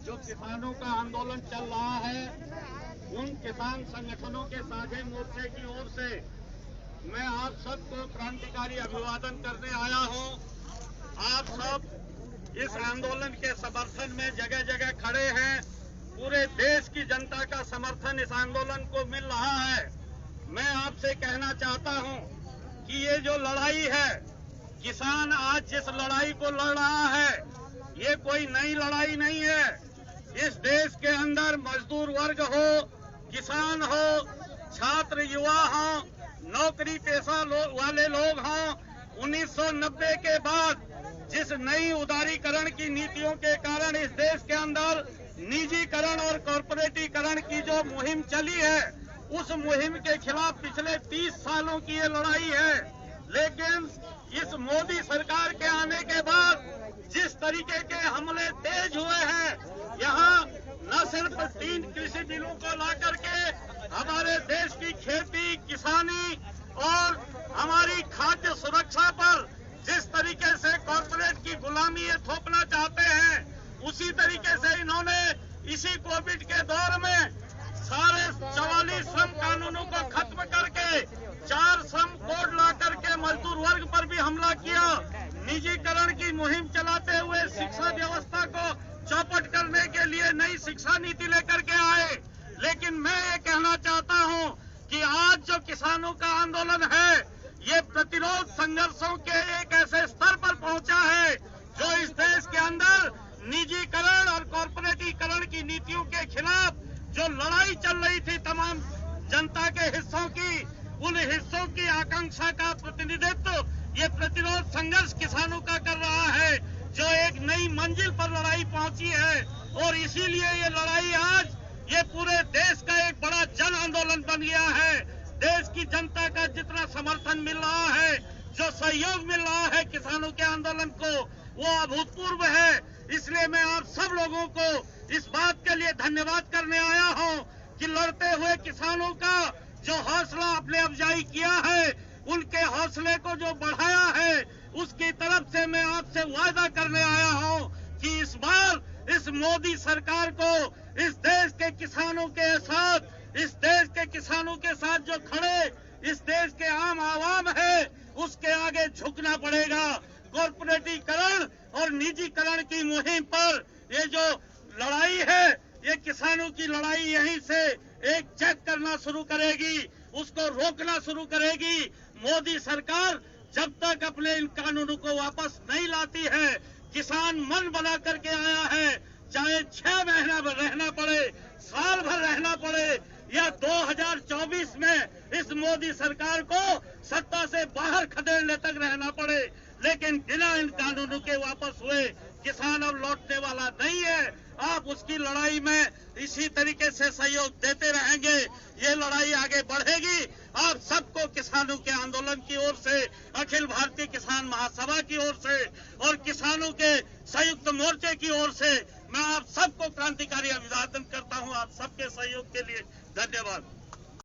जो किसानों का आंदोलन चल रहा है, उन किसान संगठनों के साझे मोर्चे की ओर से मैं आप सबको क्रांतिकारी अभिवादन करने आया हूं। आप सब इस आंदोलन के समर्थन में जगह जगह खड़े हैं। पूरे देश की जनता का समर्थन इस आंदोलन को मिल रहा है। मैं आपसे कहना चाहता हूं कि ये जो लड़ाई है, किसान आज जिस लड़ाई को लड़ रहा है, ये कोई नई लड़ाई नहीं है। इस देश के अंदर मजदूर वर्ग हो, किसान हो, छात्र युवा हो, नौकरी पेशा वाले लोग हों, 1990 के बाद जिस नई उदारीकरण की नीतियों के कारण इस देश के अंदर निजीकरण और कॉर्पोरेटीकरण की जो मुहिम चली है, उस मुहिम के खिलाफ पिछले 30 सालों की ये लड़ाई है। लेकिन इस मोदी सरकार के आने के बाद जिस तरीके के हमले तेज हुए हैं, यहाँ न सिर्फ 3 कृषि बिलों को लाकर के हमारे देश की खेती, किसानी और हमारी खाद्य सुरक्षा पर जिस तरीके से कॉर्पोरेट की गुलामी ये थोपना चाहते हैं, उसी तरीके से इन्होंने इसी कोविड के दौर में सारे 44 श्रम कानूनों को खत्म करके 4 श्रम कोड ला करके मजदूर वर्ग पर भी हमला किया। निजीकरण की मुहिम चलाते हुए शिक्षा व्यवस्था को चौपट करने के लिए नई शिक्षा नीति लेकर के आए। लेकिन मैं ये कहना चाहता हूं कि आज जो किसानों का आंदोलन है, ये प्रतिरोध संघर्षों के एक ऐसे स्तर पर पहुंचा है जो इस देश के अंदर निजीकरण और कॉर्पोरेटीकरण की नीतियों के खिलाफ जो लड़ाई चल रही थी तमाम जनता के हिस्सों की, उन हिस्सों की आकांक्षा का प्रतिनिधित्व ये प्रतिरोध संघर्ष किसानों का कर रहा है, जो एक नई मंजिल पर लड़ाई पहुंची है। और इसीलिए ये लड़ाई आज ये पूरे देश का एक बड़ा जन आंदोलन बन गया है। देश की जनता का जितना समर्थन मिल रहा है, जो सहयोग मिल रहा है किसानों के आंदोलन को, वो अभूतपूर्व है। इसलिए मैं आप सब लोगों को इस बात के लिए धन्यवाद करने आया हूं कि लड़ते हुए किसानों का जो हौसला आपने अफजाई किया है, उनके हौसले को जो बढ़ाया है, उसकी तरफ से मैं आपसे वादा करने आया हूं कि इस बार इस मोदी सरकार को इस देश के किसानों के साथ, इस देश के किसानों के साथ जो खड़े इस देश के आम आवाम है, उसके आगे झुकना पड़ेगा। कॉर्पोरेटीकरण और निजीकरण की मुहिम पर ये जो लड़ाई है, ये किसानों की लड़ाई यहीं से एक चेक करना शुरू करेगी, उसको रोकना शुरू करेगी। मोदी सरकार जब तक अपने इन कानूनों को वापस नहीं लाती है, किसान मन बना करके आया है, चाहे 6 महीना रहना पड़े, साल भर रहना पड़े, या 2024 में इस मोदी सरकार को सत्ता से बाहर खदेड़ने तक रहना पड़े, लेकिन बिना इन कानूनों के वापस हुए किसान अब लौटने वाला नहीं है। आप उसकी लड़ाई में इसी तरीके से सहयोग देते रहेंगे, ये लड़ाई आगे बढ़ेगी। आप सबको किसानों के आंदोलन की ओर से, अखिल भारतीय किसान महासभा की ओर से और किसानों के संयुक्त मोर्चे की ओर से मैं आप सबको क्रांतिकारी अभिवादन करता हूं। आप सबके सहयोग के लिए धन्यवाद।